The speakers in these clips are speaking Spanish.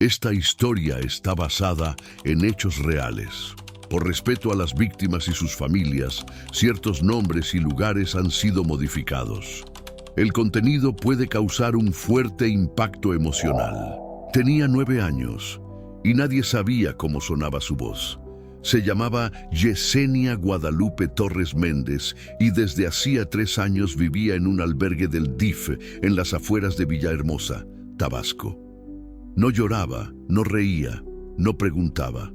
Esta historia está basada en hechos reales. Por respeto a las víctimas y sus familias, ciertos nombres y lugares han sido modificados. El contenido puede causar un fuerte impacto emocional. Tenía 9 años y nadie sabía cómo sonaba su voz. Se llamaba Yesenia Guadalupe Torres Méndez y desde hacía 3 años vivía en un albergue del DIF en las afueras de Villahermosa, Tabasco. No lloraba, no reía, no preguntaba.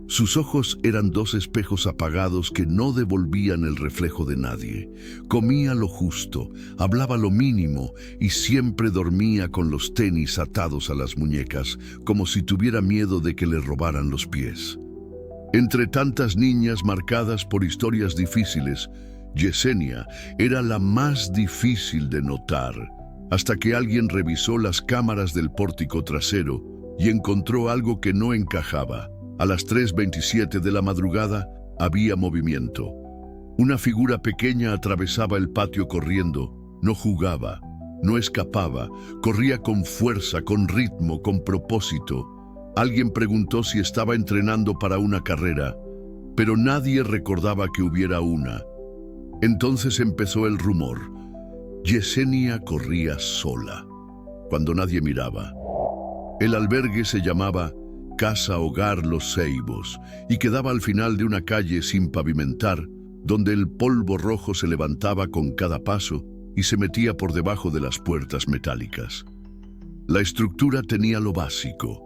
Sus ojos eran 2 espejos apagados que no devolvían el reflejo de nadie. Comía lo justo, hablaba lo mínimo y siempre dormía con los tenis atados a las muñecas, como si tuviera miedo de que le robaran los pies. Entre tantas niñas marcadas por historias difíciles, Yesenia era la más difícil de notar, hasta que alguien revisó las cámaras del pórtico trasero y encontró algo que no encajaba. A las 3:27 de la madrugada había movimiento. Una figura pequeña atravesaba el patio corriendo. No jugaba, no escapaba, corría con fuerza, con ritmo, con propósito. Alguien preguntó si estaba entrenando para una carrera, pero nadie recordaba que hubiera una. Entonces empezó el rumor. Yesenia corría sola, cuando nadie miraba. El albergue se llamaba Casa Hogar Los Ceibos y quedaba al final de una calle sin pavimentar, donde el polvo rojo se levantaba con cada paso y se metía por debajo de las puertas metálicas. La estructura tenía lo básico: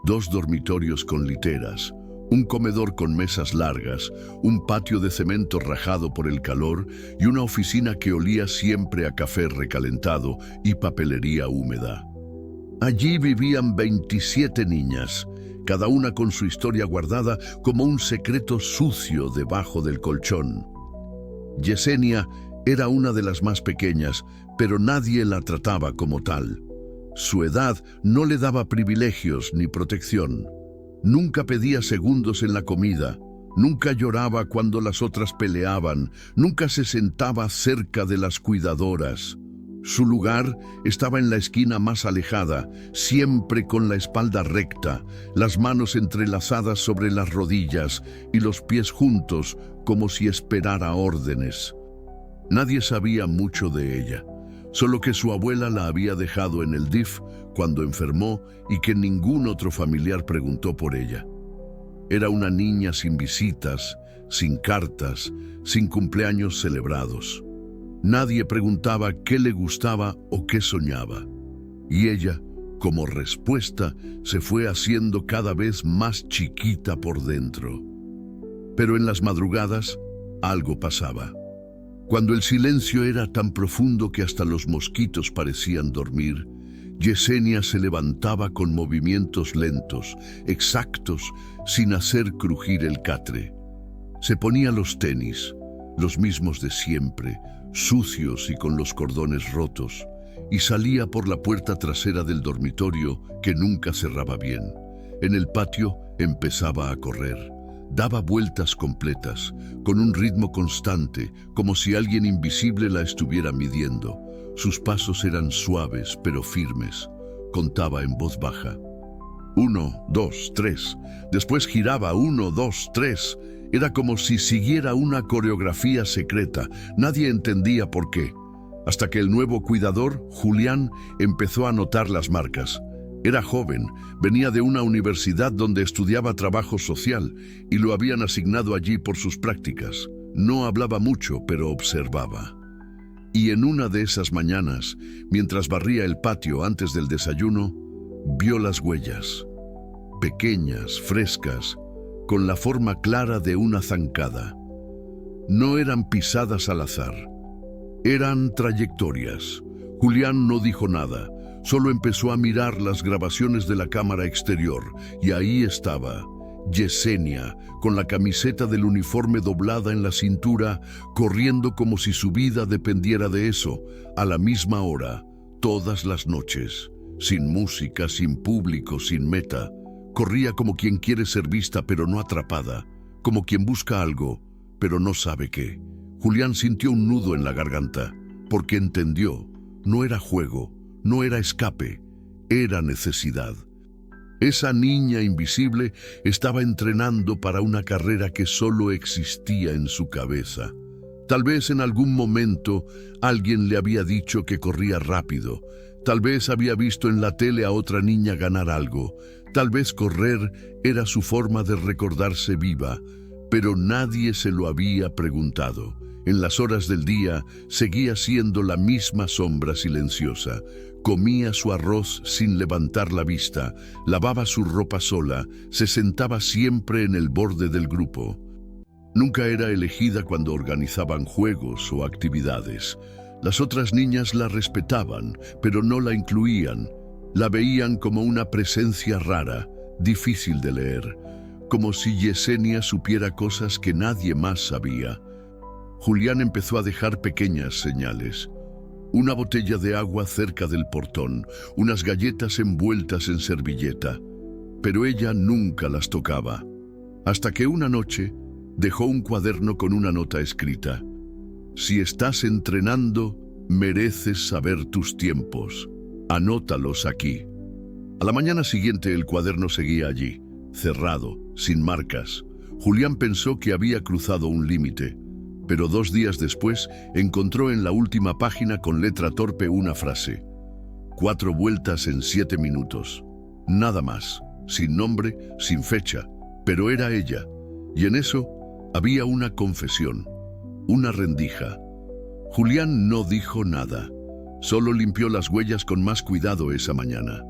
2 dormitorios con literas, un comedor con mesas largas, un patio de cemento rajado por el calor y una oficina que olía siempre a café recalentado y papelería húmeda. Allí vivían 27 niñas, cada una con su historia guardada como un secreto sucio debajo del colchón. Yesenia era una de las más pequeñas, pero nadie la trataba como tal. Su edad no le daba privilegios ni protección. Nunca pedía segundos en la comida, nunca lloraba cuando las otras peleaban, nunca se sentaba cerca de las cuidadoras. Su lugar estaba en la esquina más alejada, siempre con la espalda recta, las manos entrelazadas sobre las rodillas y los pies juntos como si esperara órdenes. Nadie sabía mucho de ella, solo que su abuela la había dejado en el DIF cuando enfermó y que ningún otro familiar preguntó por ella. Era una niña sin visitas, sin cartas, sin cumpleaños celebrados. Nadie preguntaba qué le gustaba o qué soñaba. Y ella, como respuesta, se fue haciendo cada vez más chiquita por dentro. Pero en las madrugadas, algo pasaba. Cuando el silencio era tan profundo que hasta los mosquitos parecían dormir, Yesenia se levantaba con movimientos lentos, exactos, sin hacer crujir el catre. Se ponía los tenis, los mismos de siempre, sucios y con los cordones rotos, y salía por la puerta trasera del dormitorio que nunca cerraba bien. En el patio empezaba a correr. Daba vueltas completas, con un ritmo constante, como si alguien invisible la estuviera midiendo. Sus pasos eran suaves pero firmes. Contaba en voz baja. 1, 2, 3. Después giraba 1, 2, 3. Era como si siguiera una coreografía secreta. Nadie entendía por qué. Hasta que el nuevo cuidador, Julián, empezó a notar las marcas. Era joven, venía de una universidad donde estudiaba trabajo social y lo habían asignado allí por sus prácticas. No hablaba mucho, pero observaba. Y en una de esas mañanas, mientras barría el patio antes del desayuno, vio las huellas. Pequeñas, frescas, con la forma clara de una zancada. No eran pisadas al azar. Eran trayectorias. Julián no dijo nada. Solo empezó a mirar las grabaciones de la cámara exterior y ahí estaba Yesenia, con la camiseta del uniforme doblada en la cintura, corriendo como si su vida dependiera de eso, a la misma hora, todas las noches, sin música, sin público, sin meta. Corría como quien quiere ser vista pero no atrapada, como quien busca algo, pero no sabe qué. Julián sintió un nudo en la garganta, porque entendió, no era juego, no era escape, era necesidad. Esa niña invisible estaba entrenando para una carrera que solo existía en su cabeza. Tal vez en algún momento alguien le había dicho que corría rápido. Tal vez había visto en la tele a otra niña ganar algo. Tal vez correr era su forma de recordarse viva, pero nadie se lo había preguntado. En las horas del día seguía siendo la misma sombra silenciosa. Comía su arroz sin levantar la vista, lavaba su ropa sola, se sentaba siempre en el borde del grupo. Nunca era elegida cuando organizaban juegos o actividades. Las otras niñas la respetaban, pero no la incluían. La veían como una presencia rara, difícil de leer, como si Yesenia supiera cosas que nadie más sabía. Julián empezó a dejar pequeñas señales. Una botella de agua cerca del portón, unas galletas envueltas en servilleta, pero ella nunca las tocaba. Hasta que una noche dejó un cuaderno con una nota escrita: si estás entrenando, mereces saber tus tiempos. Anótalos aquí. A la mañana siguiente el cuaderno seguía allí, cerrado, sin marcas. Julián pensó que había cruzado un límite, pero 2 días después encontró en la última página con letra torpe una frase: 4 vueltas en 7 minutos. Nada más, sin nombre, sin fecha, pero era ella. Y en eso había una confesión, una rendija. Julián no dijo nada, solo limpió las huellas con más cuidado esa mañana.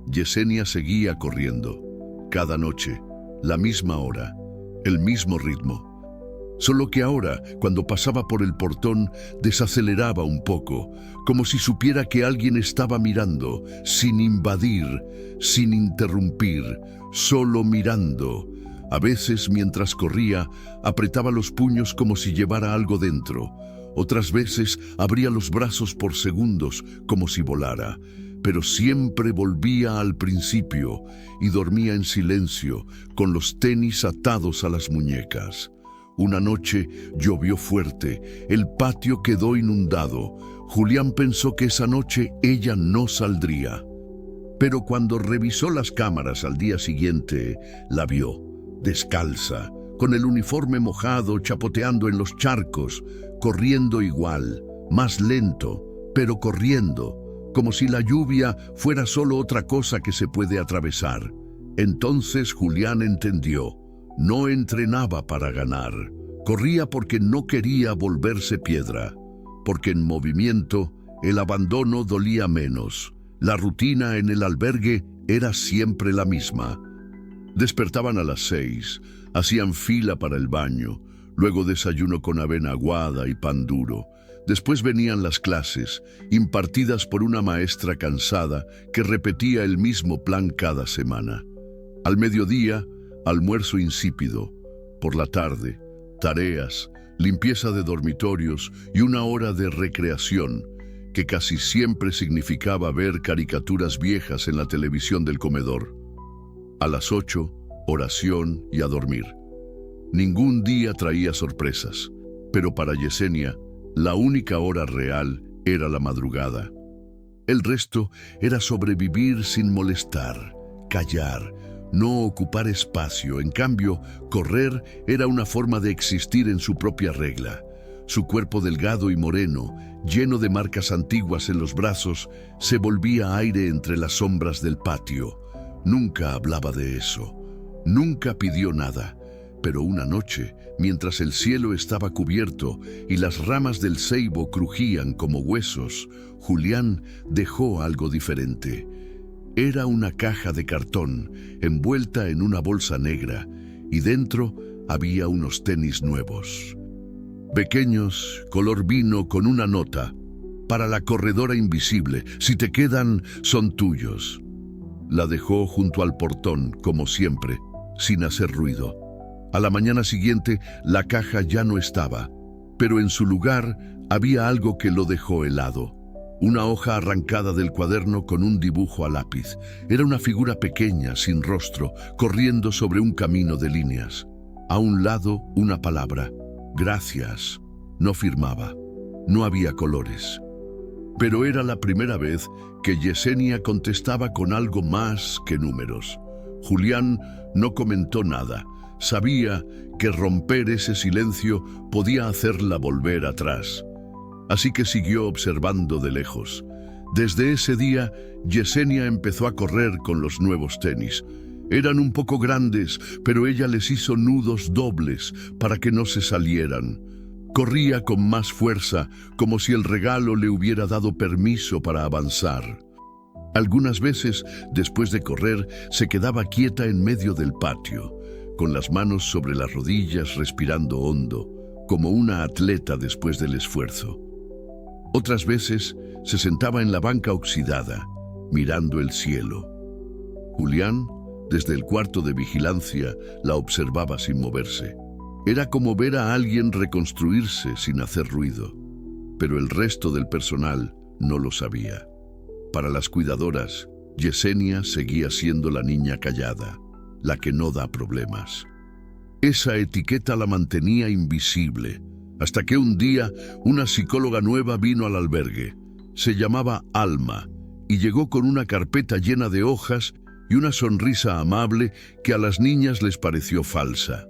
Yesenia seguía corriendo, cada noche, la misma hora, el mismo ritmo. Solo que ahora, cuando pasaba por el portón, desaceleraba un poco, como si supiera que alguien estaba mirando, sin invadir, sin interrumpir, solo mirando. A veces, mientras corría, apretaba los puños como si llevara algo dentro. Otras veces, abría los brazos por segundos, como si volara. Pero siempre volvía al principio y dormía en silencio, con los tenis atados a las muñecas. Una noche llovió fuerte, el patio quedó inundado. Julián pensó que esa noche ella no saldría. Pero cuando revisó las cámaras al día siguiente, la vio, descalza, con el uniforme mojado, chapoteando en los charcos, corriendo igual, más lento, pero corriendo, como si la lluvia fuera solo otra cosa que se puede atravesar. Entonces Julián entendió. No entrenaba para ganar. Corría porque no quería volverse piedra, porque en movimiento el abandono dolía menos. La rutina en el albergue era siempre la misma. Despertaban a las 6, hacían fila para el baño, luego desayuno con avena aguada y pan duro. Después venían las clases, impartidas por una maestra cansada que repetía el mismo plan cada semana. Al mediodía, almuerzo insípido. Por la tarde, tareas, limpieza de dormitorios y una hora de recreación, que casi siempre significaba ver caricaturas viejas en la televisión del comedor. A las 8, oración y a dormir. Ningún día traía sorpresas, pero para Yesenia, la única hora real era la madrugada. El resto era sobrevivir sin molestar, callar, no ocupar espacio. En cambio, correr era una forma de existir en su propia regla. Su cuerpo delgado y moreno, lleno de marcas antiguas en los brazos, se volvía aire entre las sombras del patio. Nunca hablaba de eso. Nunca pidió nada. Pero una noche, mientras el cielo estaba cubierto y las ramas del ceibo crujían como huesos, Julián dejó algo diferente. Era una caja de cartón envuelta en una bolsa negra y dentro había unos tenis nuevos. Pequeños, color vino con una nota: para la corredora invisible, si te quedan, son tuyos. La dejó junto al portón, como siempre, sin hacer ruido. A la mañana siguiente, la caja ya no estaba, pero en su lugar había algo que lo dejó helado. Una hoja arrancada del cuaderno con un dibujo a lápiz. Era una figura pequeña, sin rostro, corriendo sobre un camino de líneas. A un lado, una palabra: gracias. No firmaba. No había colores. Pero era la primera vez que Yesenia contestaba con algo más que números. Julián no comentó nada. Sabía que romper ese silencio podía hacerla volver atrás. Así que siguió observando de lejos. Desde ese día, Yesenia empezó a correr con los nuevos tenis. Eran un poco grandes, pero ella les hizo nudos dobles para que no se salieran. Corría con más fuerza, como si el regalo le hubiera dado permiso para avanzar. Algunas veces, después de correr, se quedaba quieta en medio del patio, con las manos sobre las rodillas, respirando hondo, como una atleta después del esfuerzo. Otras veces, se sentaba en la banca oxidada, mirando el cielo. Julián, desde el cuarto de vigilancia, la observaba sin moverse. Era como ver a alguien reconstruirse sin hacer ruido. Pero el resto del personal no lo sabía. Para las cuidadoras, Yesenia seguía siendo la niña callada, la que no da problemas. Esa etiqueta la mantenía invisible, hasta que un día una psicóloga nueva vino al albergue. Se llamaba Alma y llegó con una carpeta llena de hojas y una sonrisa amable que a las niñas les pareció falsa.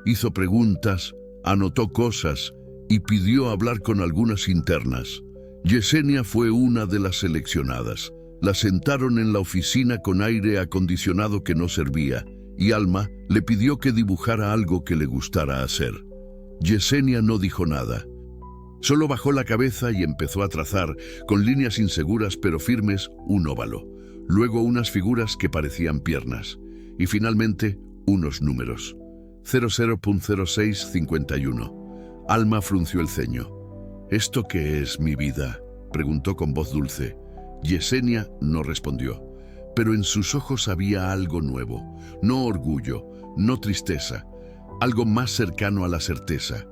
Hizo preguntas, anotó cosas y pidió hablar con algunas internas. Yesenia fue una de las seleccionadas. La sentaron en la oficina con aire acondicionado que no servía y Alma le pidió que dibujara algo que le gustara hacer. Yesenia no dijo nada. Solo bajó la cabeza y empezó a trazar, con líneas inseguras pero firmes, un óvalo. Luego unas figuras que parecían piernas. Y finalmente, unos números. 00.0651. Alma frunció el ceño. ¿Esto qué es, mi vida?, preguntó con voz dulce. Yesenia no respondió, pero en sus ojos había algo nuevo. No orgullo, no tristeza. Algo más cercano a la certeza.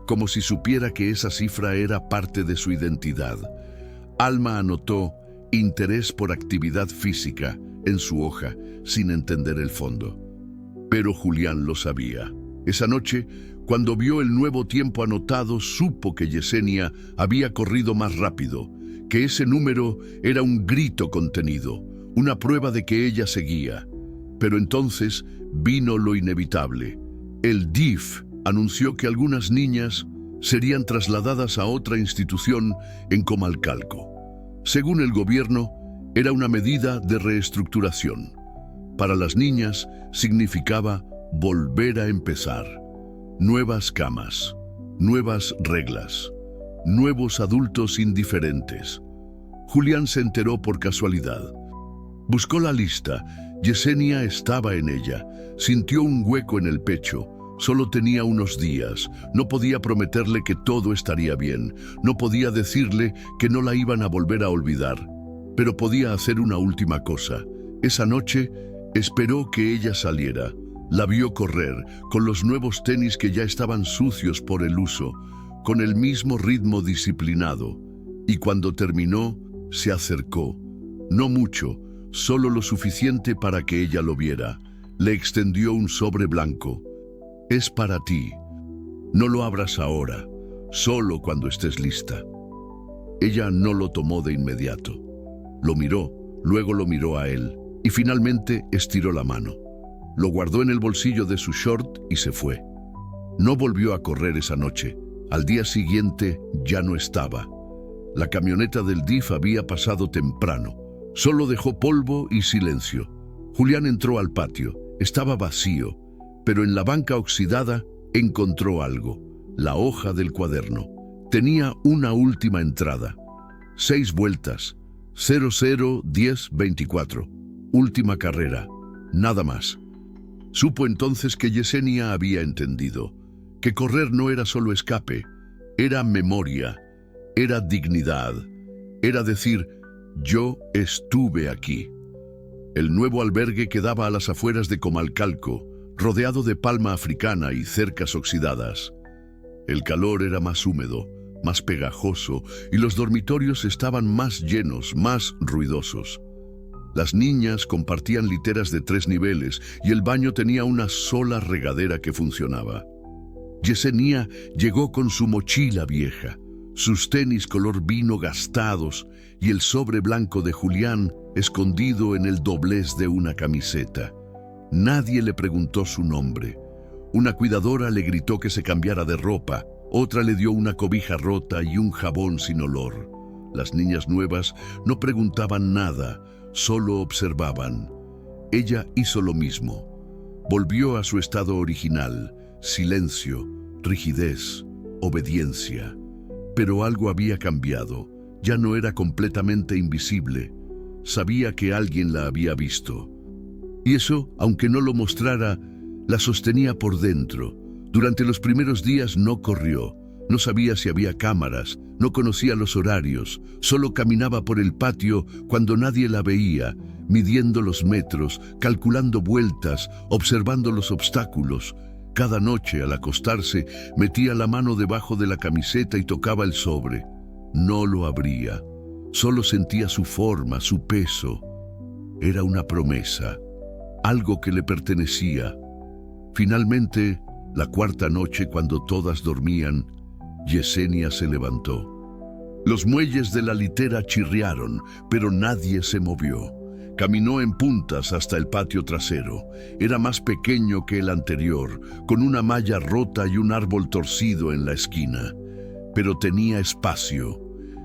Como si supiera que esa cifra era parte de su identidad. Alma anotó interés por actividad física en su hoja, sin entender el fondo. Pero Julián lo sabía. Esa noche, cuando vio el nuevo tiempo anotado, supo que Yesenia había corrido más rápido, que ese número era un grito contenido, una prueba de que ella seguía. Pero entonces vino lo inevitable. El DIF anunció que algunas niñas serían trasladadas a otra institución en Comalcalco. Según el gobierno, era una medida de reestructuración. Para las niñas significaba volver a empezar. Nuevas camas, nuevas reglas, nuevos adultos indiferentes. Julián se enteró por casualidad. Buscó la lista. Yesenia estaba en ella. Sintió un hueco en el pecho. Solo tenía unos días. No podía prometerle que todo estaría bien. No podía decirle que no la iban a volver a olvidar. Pero podía hacer una última cosa. Esa noche esperó que ella saliera. La vio correr, con los nuevos tenis que ya estaban sucios por el uso, con el mismo ritmo disciplinado. Y cuando terminó, se acercó. No mucho, solo lo suficiente para que ella lo viera. Le extendió un sobre blanco. Es para ti. No lo abras ahora, solo cuando estés lista. Ella no lo tomó de inmediato. Lo miró, luego lo miró a él, y finalmente estiró la mano. Lo guardó en el bolsillo de su short y se fue. No volvió a correr esa noche. Al día siguiente ya no estaba. La camioneta del DIF había pasado temprano. Solo dejó polvo y silencio. Julián entró al patio. Estaba vacío, pero en la banca oxidada encontró algo. La hoja del cuaderno. Tenía una última entrada. 6 vueltas. 001024. Última carrera. Nada más. Supo entonces que Yesenia había entendido, que correr no era solo escape, era memoria, era dignidad, era decir, yo estuve aquí. El nuevo albergue quedaba a las afueras de Comalcalco, rodeado de palma africana y cercas oxidadas. El calor era más húmedo, más pegajoso, y los dormitorios estaban más llenos, más ruidosos. Las niñas compartían literas de 3 niveles y el baño tenía una sola regadera que funcionaba. Yesenia llegó con su mochila vieja, sus tenis color vino gastados y el sobre blanco de Julián escondido en el doblez de una camiseta. Nadie le preguntó su nombre. Una cuidadora le gritó que se cambiara de ropa, otra le dio una cobija rota y un jabón sin olor. Las niñas nuevas no preguntaban nada, solo observaban. Ella hizo lo mismo. Volvió a su estado original, silencio, rigidez, obediencia. Pero algo había cambiado. Ya no era completamente invisible. Sabía que alguien la había visto. Y eso, aunque no lo mostrara, la sostenía por dentro. Durante los primeros días no corrió. No sabía si había cámaras, no conocía los horarios, solo caminaba por el patio cuando nadie la veía, midiendo los metros, calculando vueltas, observando los obstáculos. Cada noche, al acostarse, metía la mano debajo de la camiseta y tocaba el sobre. No lo abría, solo sentía su forma, su peso. Era una promesa, algo que le pertenecía. Finalmente, la cuarta noche, cuando todas dormían, Yesenia se levantó. Los muelles de la litera chirriaron, pero nadie se movió. Caminó en puntas hasta el patio trasero. Era más pequeño que el anterior, con una malla rota y un árbol torcido en la esquina. Pero tenía espacio.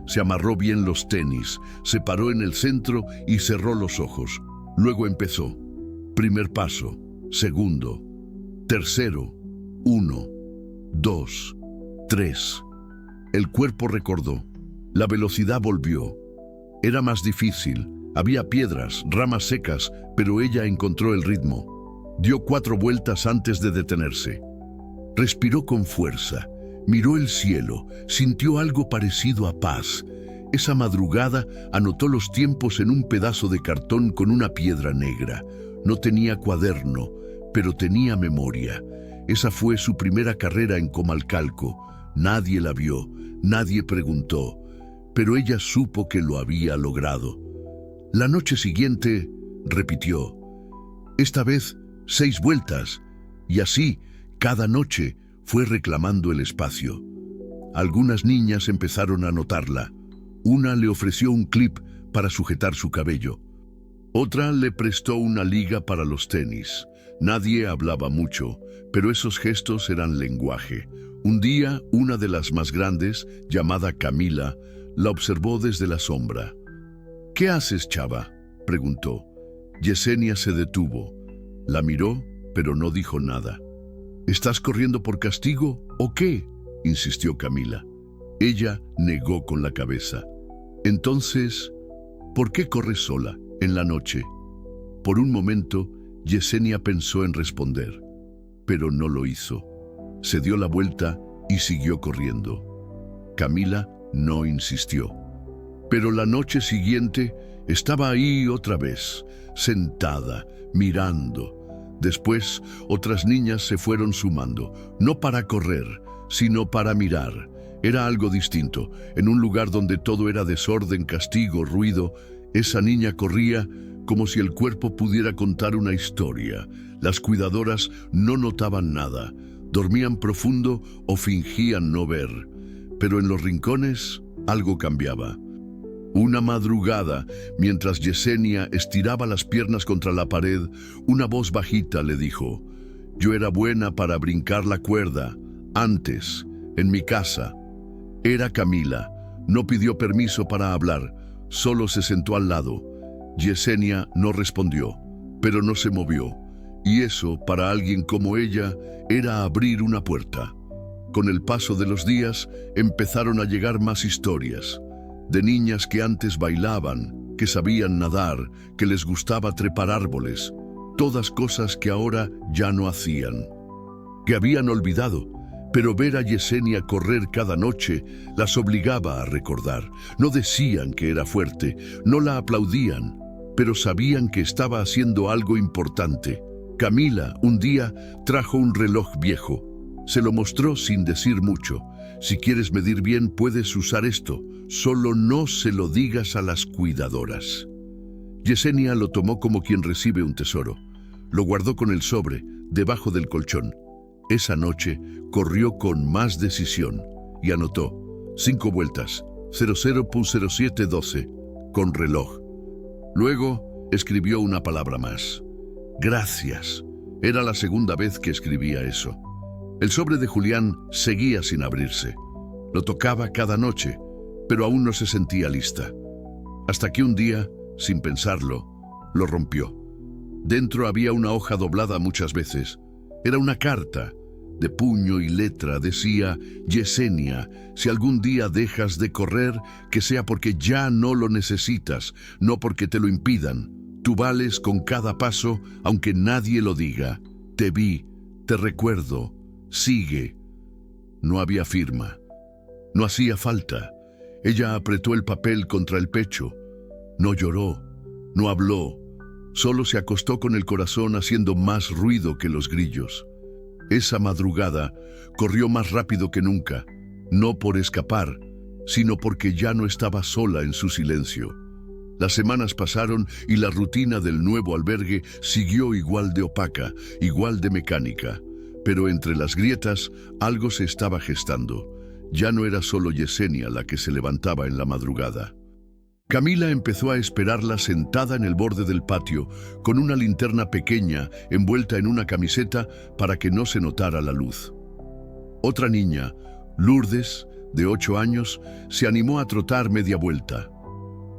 Se amarró bien los tenis, se paró en el centro y cerró los ojos. Luego empezó. Primer paso, segundo, tercero, 1, 2, 3. El cuerpo recordó. La velocidad volvió. Era más difícil. Había piedras, ramas secas, pero ella encontró el ritmo. Dio 4 vueltas antes de detenerse. Respiró con fuerza. Miró el cielo. Sintió algo parecido a paz. Esa madrugada anotó los tiempos en un pedazo de cartón con una piedra negra. No tenía cuaderno, pero tenía memoria. Esa fue su primera carrera en Comalcalco. Nadie la vio, nadie preguntó, pero ella supo que lo había logrado. La noche siguiente, repitió. Esta vez, 6 vueltas, y así, cada noche, fue reclamando el espacio. Algunas niñas empezaron a notarla. Una le ofreció un clip para sujetar su cabello. Otra le prestó una liga para los tenis. Nadie hablaba mucho, pero esos gestos eran lenguaje. Un día, una de las más grandes, llamada Camila, la observó desde la sombra. «¿Qué haces, chava?», preguntó. Yesenia se detuvo. La miró, pero no dijo nada. «¿Estás corriendo por castigo o qué?», insistió Camila. Ella negó con la cabeza. «Entonces, ¿por qué corres sola en la noche?». Por un momento, Yesenia pensó en responder, pero no lo hizo. Se dio la vuelta y siguió corriendo. Camila no insistió. Pero la noche siguiente estaba ahí otra vez, sentada, mirando. Después, otras niñas se fueron sumando, no para correr, sino para mirar. Era algo distinto. En un lugar donde todo era desorden, castigo, ruido, esa niña corría como si el cuerpo pudiera contar una historia. Las cuidadoras no notaban nada, dormían profundo o fingían no ver. Pero en los rincones algo cambiaba. Una madrugada, mientras Yesenia estiraba las piernas contra la pared, una voz bajita le dijo: «Yo era buena para brincar la cuerda, antes, en mi casa». Era Camila. No pidió permiso para hablar, solo se sentó al lado. Yesenia no respondió, pero no se movió. Y eso, para alguien como ella, era abrir una puerta. Con el paso de los días, empezaron a llegar más historias. De niñas que antes bailaban, que sabían nadar, que les gustaba trepar árboles. Todas cosas que ahora ya no hacían. Que habían olvidado. Pero ver a Yesenia correr cada noche las obligaba a recordar. No decían que era fuerte, no la aplaudían, pero sabían que estaba haciendo algo importante. Camila, un día, trajo un reloj viejo. Se lo mostró sin decir mucho. «Si quieres medir bien, puedes usar esto. Solo no se lo digas a las cuidadoras». Yesenia lo tomó como quien recibe un tesoro. Lo guardó con el sobre, debajo del colchón. Esa noche corrió con más decisión y anotó 5 vueltas, 00.0712, con reloj. Luego escribió una palabra más. Gracias. Era la segunda vez que escribía eso. El sobre de Julián seguía sin abrirse. Lo tocaba cada noche, pero aún no se sentía lista. Hasta que un día, sin pensarlo, lo rompió. Dentro había una hoja doblada muchas veces. Era una carta. De puño y letra decía: Yesenia, si algún día dejas de correr, que sea porque ya no lo necesitas, no porque te lo impidan. Tú vales con cada paso, aunque nadie lo diga. Te vi, te recuerdo, sigue. No había firma. No hacía falta. Ella apretó el papel contra el pecho. No lloró, no habló. Solo se acostó con el corazón haciendo más ruido que los grillos. Esa madrugada corrió más rápido que nunca, no por escapar, sino porque ya no estaba sola en su silencio. Las semanas pasaron y la rutina del nuevo albergue siguió igual de opaca, igual de mecánica. Pero entre las grietas algo se estaba gestando. Ya no era solo Yesenia la que se levantaba en la madrugada. Camila empezó a esperarla sentada en el borde del patio, con una linterna pequeña envuelta en una camiseta para que no se notara la luz. Otra niña, Lourdes, de 8 años, se animó a trotar media vuelta.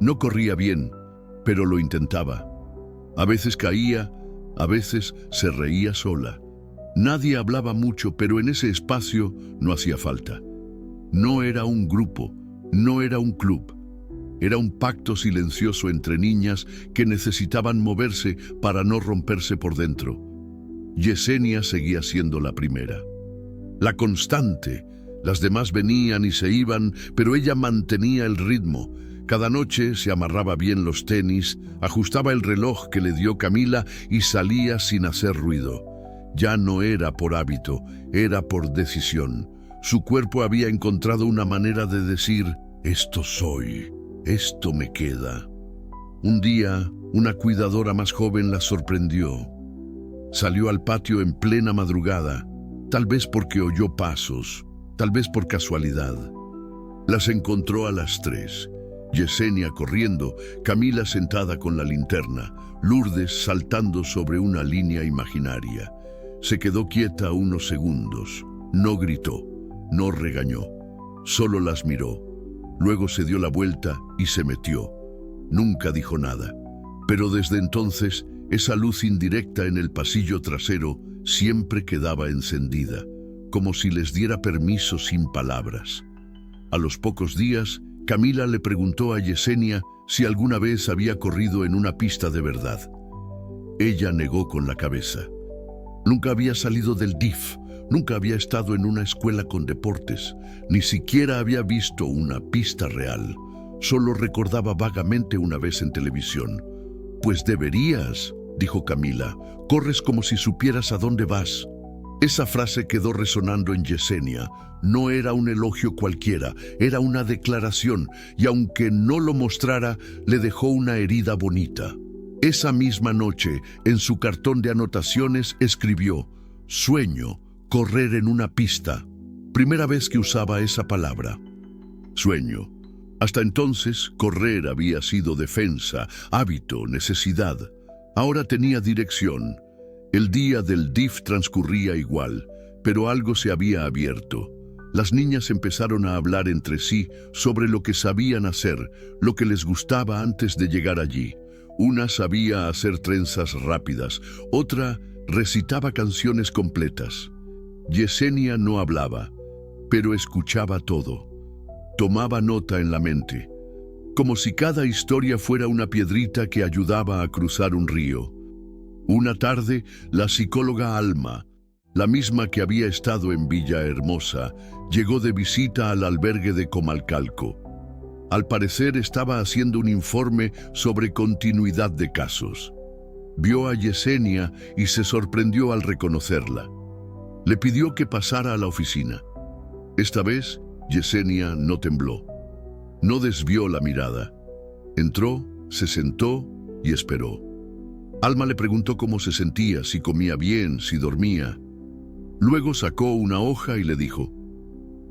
No corría bien, pero lo intentaba. A veces caía, a veces se reía sola. Nadie hablaba mucho, pero en ese espacio no hacía falta. No era un grupo, no era un club. Era un pacto silencioso entre niñas que necesitaban moverse para no romperse por dentro. Yesenia seguía siendo la primera. La constante. Las demás venían y se iban, pero ella mantenía el ritmo. Cada noche se amarraba bien los tenis, ajustaba el reloj que le dio Camila y salía sin hacer ruido. Ya no era por hábito, era por decisión. Su cuerpo había encontrado una manera de decir: esto soy. Esto me queda. Un día, una cuidadora más joven la sorprendió. Salió al patio en plena madrugada, tal vez porque oyó pasos, tal vez por casualidad. Las encontró a las 3. Yesenia corriendo, Camila sentada con la linterna, Lourdes saltando sobre una línea imaginaria. Se quedó quieta unos segundos. No gritó, no regañó, solo las miró. Luego se dio la vuelta y se metió. Nunca dijo nada, pero desde entonces esa luz indirecta en el pasillo trasero siempre quedaba encendida, como si les diera permiso sin palabras. A los pocos días, Camila le preguntó a Yesenia si alguna vez había corrido en una pista de verdad. Ella negó con la cabeza. Nunca había salido del DIF. Nunca había estado en una escuela con deportes, ni siquiera había visto una pista real. Solo recordaba vagamente una vez en televisión. Pues deberías, dijo Camila, corres como si supieras a dónde vas. Esa frase quedó resonando en Yesenia. No era un elogio cualquiera, era una declaración, y aunque no lo mostrara, le dejó una herida bonita. Esa misma noche, en su cartón de anotaciones, escribió: sueño correr en una pista. Primera vez que usaba esa palabra. Sueño. Hasta entonces, correr había sido defensa, hábito, necesidad. Ahora tenía dirección. El día del DIF transcurría igual, pero algo se había abierto. Las niñas empezaron a hablar entre sí sobre lo que sabían hacer, lo que les gustaba antes de llegar allí. Una sabía hacer trenzas rápidas, otra recitaba canciones completas. Yesenia no hablaba, pero escuchaba todo. Tomaba nota en la mente, como si cada historia fuera una piedrita que ayudaba a cruzar un río. Una tarde, la psicóloga Alma, la misma que había estado en Villahermosa, llegó de visita al albergue de Comalcalco. Al parecer estaba haciendo un informe sobre continuidad de casos. Vio a Yesenia y se sorprendió al reconocerla. Le pidió que pasara a la oficina. Esta vez, Yesenia no tembló. No desvió la mirada. Entró, se sentó y esperó. Alma le preguntó cómo se sentía, si comía bien, si dormía. Luego sacó una hoja y le dijo: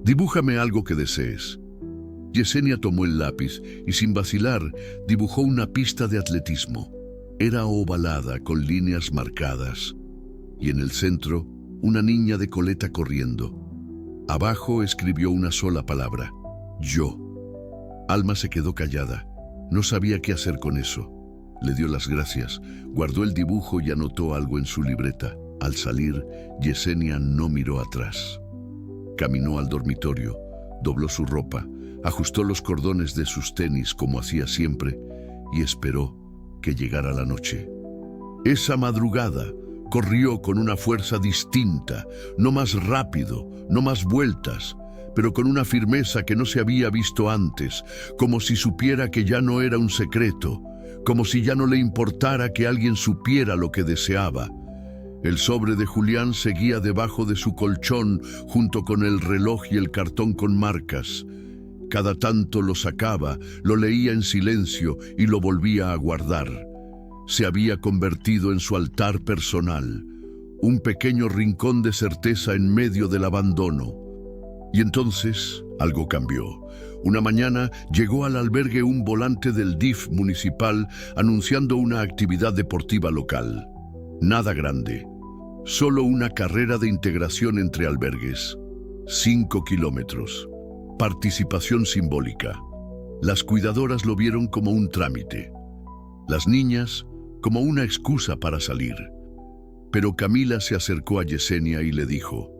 dibújame algo que desees. Yesenia tomó el lápiz y sin vacilar dibujó una pista de atletismo. Era ovalada con líneas marcadas y en el centro una niña de coleta corriendo. Abajo escribió una sola palabra: yo. Alma se quedó callada. No sabía qué hacer con eso. Le dio las gracias, guardó el dibujo y anotó algo en su libreta. Al salir, Yesenia no miró atrás. Caminó al dormitorio, dobló su ropa, ajustó los cordones de sus tenis como hacía siempre y esperó que llegara la noche. Esa madrugada corrió con una fuerza distinta, no más rápido, no más vueltas, pero con una firmeza que no se había visto antes, como si supiera que ya no era un secreto, como si ya no le importara que alguien supiera lo que deseaba. El sobre de Julián seguía debajo de su colchón junto con el reloj y el cartón con marcas. Cada tanto lo sacaba, lo leía en silencio y lo volvía a guardar. Se había convertido en su altar personal, un pequeño rincón de certeza en medio del abandono. Y entonces algo cambió. Una mañana llegó al albergue un volante del DIF municipal anunciando una actividad deportiva local. Nada grande, solo una carrera de integración entre albergues. 5 kilómetros. Participación simbólica. Las cuidadoras lo vieron como un trámite. Las niñas como una excusa para salir. Pero Camila se acercó a Yesenia y le dijo: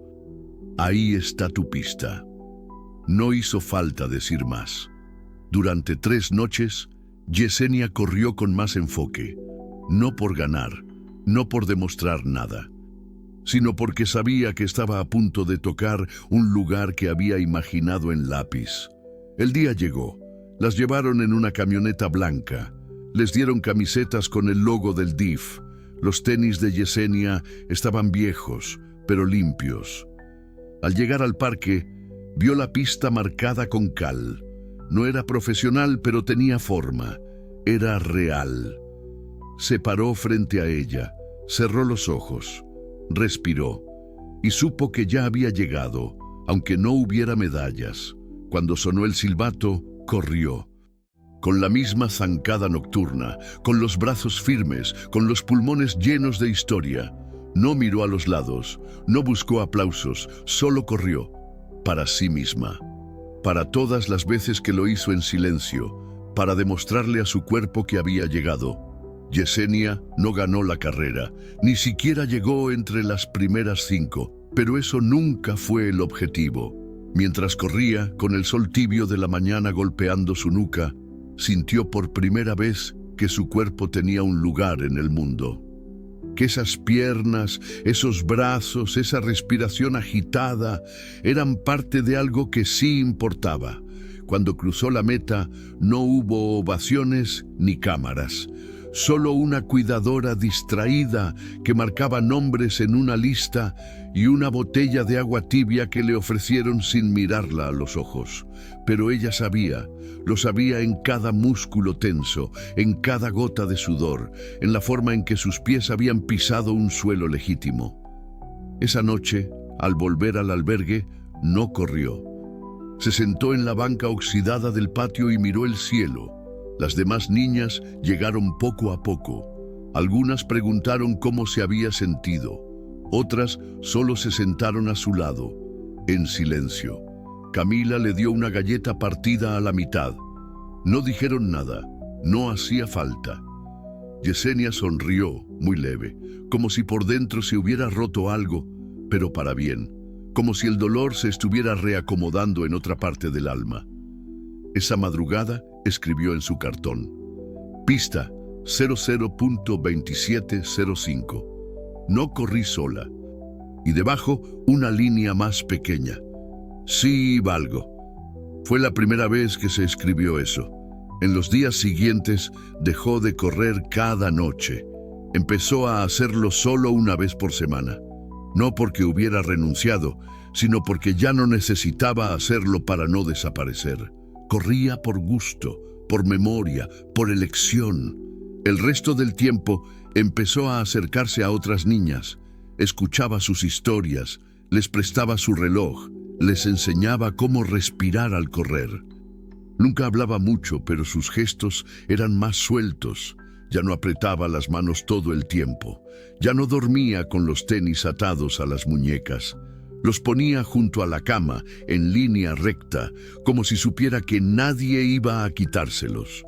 ahí está tu pista. No hizo falta decir más. Durante 3 noches, Yesenia corrió con más enfoque, no por ganar, no por demostrar nada, sino porque sabía que estaba a punto de tocar un lugar que había imaginado en lápiz. El día llegó. Las llevaron en una camioneta blanca. Les dieron camisetas con el logo del DIF. Los tenis de Yesenia estaban viejos, pero limpios. Al llegar al parque, vio la pista marcada con cal. No era profesional, pero tenía forma. Era real. Se paró frente a ella, cerró los ojos, respiró y supo que ya había llegado, aunque no hubiera medallas. Cuando sonó el silbato, corrió. Con la misma zancada nocturna, con los brazos firmes, con los pulmones llenos de historia. No miró a los lados, no buscó aplausos, solo corrió. Para sí misma. Para todas las veces que lo hizo en silencio, para demostrarle a su cuerpo que había llegado. Yesenia no ganó la carrera, ni siquiera llegó entre las primeras 5, pero eso nunca fue el objetivo. Mientras corría, con el sol tibio de la mañana golpeando su nuca, sintió por primera vez que su cuerpo tenía un lugar en el mundo. Que esas piernas, esos brazos, esa respiración agitada, eran parte de algo que sí importaba. Cuando cruzó la meta, no hubo ovaciones ni cámaras. Solo una cuidadora distraída que marcaba nombres en una lista y una botella de agua tibia que le ofrecieron sin mirarla a los ojos. Pero ella sabía, lo sabía en cada músculo tenso, en cada gota de sudor, en la forma en que sus pies habían pisado un suelo legítimo. Esa noche, al volver al albergue, no corrió. Se sentó en la banca oxidada del patio y miró el cielo. Las demás niñas llegaron poco a poco. Algunas preguntaron cómo se había sentido. Otras solo se sentaron a su lado, en silencio. Camila le dio una galleta partida a la mitad. No dijeron nada, no hacía falta. Yesenia sonrió, muy leve, como si por dentro se hubiera roto algo, pero para bien, como si el dolor se estuviera reacomodando en otra parte del alma. Esa madrugada escribió en su cartón: pista 00.2705. No corrí sola. Y debajo una línea más pequeña: sí valgo. Fue la primera vez que se escribió eso. En los días siguientes dejó de correr cada noche. Empezó a hacerlo solo una vez por semana. No porque hubiera renunciado, sino porque ya no necesitaba hacerlo para no desaparecer. Corría por gusto, por memoria, por elección. El resto del tiempo empezó a acercarse a otras niñas. Escuchaba sus historias, les prestaba su reloj, les enseñaba cómo respirar al correr. Nunca hablaba mucho, pero sus gestos eran más sueltos. Ya no apretaba las manos todo el tiempo. Ya no dormía con los tenis atados a las muñecas. Los ponía junto a la cama, en línea recta, como si supiera que nadie iba a quitárselos.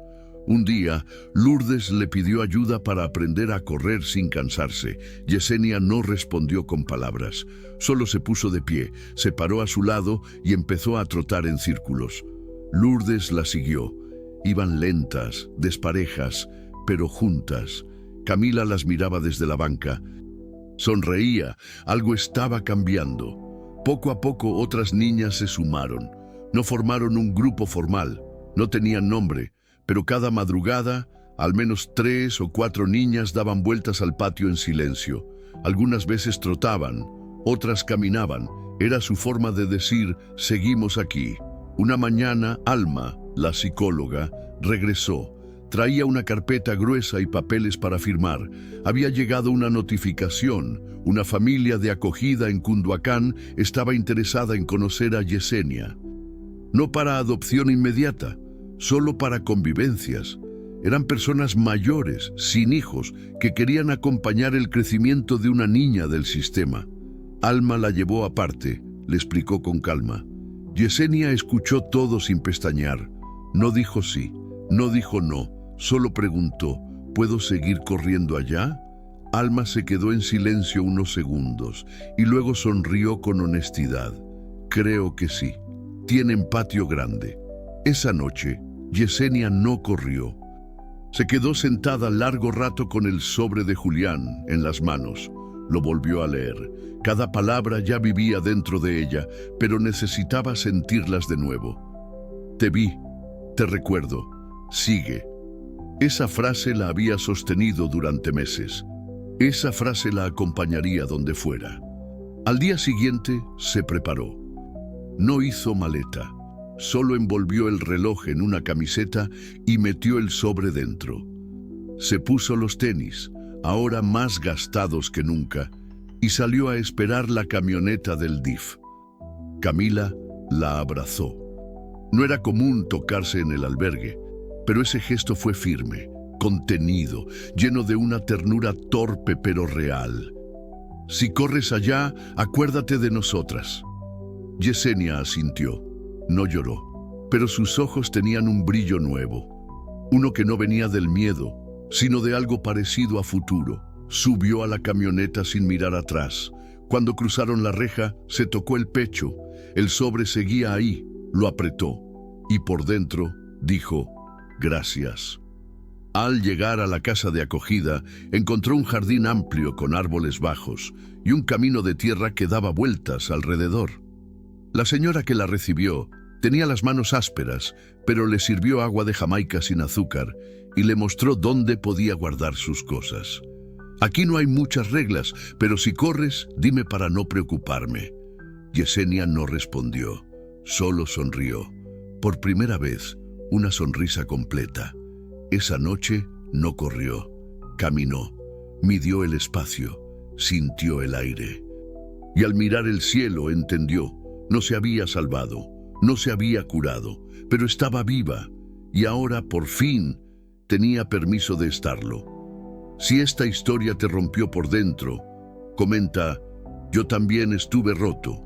Un día, Lourdes le pidió ayuda para aprender a correr sin cansarse. Yesenia no respondió con palabras. Solo se puso de pie, se paró a su lado y empezó a trotar en círculos. Lourdes la siguió. Iban lentas, desparejas, pero juntas. Camila las miraba desde la banca. Sonreía, algo estaba cambiando. Poco a poco otras niñas se sumaron. No formaron un grupo formal, no tenían nombre, pero cada madrugada, al menos 3 o 4 niñas daban vueltas al patio en silencio. Algunas veces trotaban, otras caminaban. Era su forma de decir, seguimos aquí. Una mañana, Alma, la psicóloga, regresó. Traía una carpeta gruesa y papeles para firmar. Había llegado una notificación. Una familia de acogida en Cunduacán estaba interesada en conocer a Yesenia. No para adopción inmediata, solo para convivencias. Eran personas mayores, sin hijos, que querían acompañar el crecimiento de una niña del sistema. Alma la llevó aparte, le explicó con calma. Yesenia escuchó todo sin pestañear. No dijo sí, no dijo no, solo preguntó, ¿puedo seguir corriendo allá? Alma se quedó en silencio unos segundos y luego sonrió con honestidad. Creo que sí. Tienen patio grande. Esa noche, Yesenia no corrió. Se quedó sentada largo rato con el sobre de Julián en las manos. Lo volvió a leer. Cada palabra ya vivía dentro de ella, pero necesitaba sentirlas de nuevo. Te vi, te recuerdo, sigue. Esa frase la había sostenido durante meses. Esa frase la acompañaría donde fuera. Al día siguiente se preparó. No hizo maleta. Solo envolvió el reloj en una camiseta y metió el sobre dentro. Se puso los tenis, ahora más gastados que nunca, y salió a esperar la camioneta del DIF. Camila la abrazó. No era común tocarse en el albergue, pero ese gesto fue firme, contenido, lleno de una ternura torpe pero real. Si corres allá, acuérdate de nosotras. Yesenia asintió. No lloró, pero sus ojos tenían un brillo nuevo. Uno que no venía del miedo, sino de algo parecido a futuro. Subió a la camioneta sin mirar atrás. Cuando cruzaron la reja, se tocó el pecho. El sobre seguía ahí, lo apretó. Y por dentro, dijo, gracias. Al llegar a la casa de acogida, encontró un jardín amplio con árboles bajos y un camino de tierra que daba vueltas alrededor. La señora que la recibió tenía las manos ásperas, pero le sirvió agua de Jamaica sin azúcar y le mostró dónde podía guardar sus cosas. Aquí no hay muchas reglas, pero si corres, dime para no preocuparme. Yesenia no respondió, solo sonrió. Por primera vez, una sonrisa completa. Esa noche no corrió, caminó, midió el espacio, sintió el aire. Y al mirar el cielo entendió, no se había salvado, no se había curado, pero estaba viva y ahora, por fin, tenía permiso de estarlo. Si esta historia te rompió por dentro, comenta, yo también estuve roto.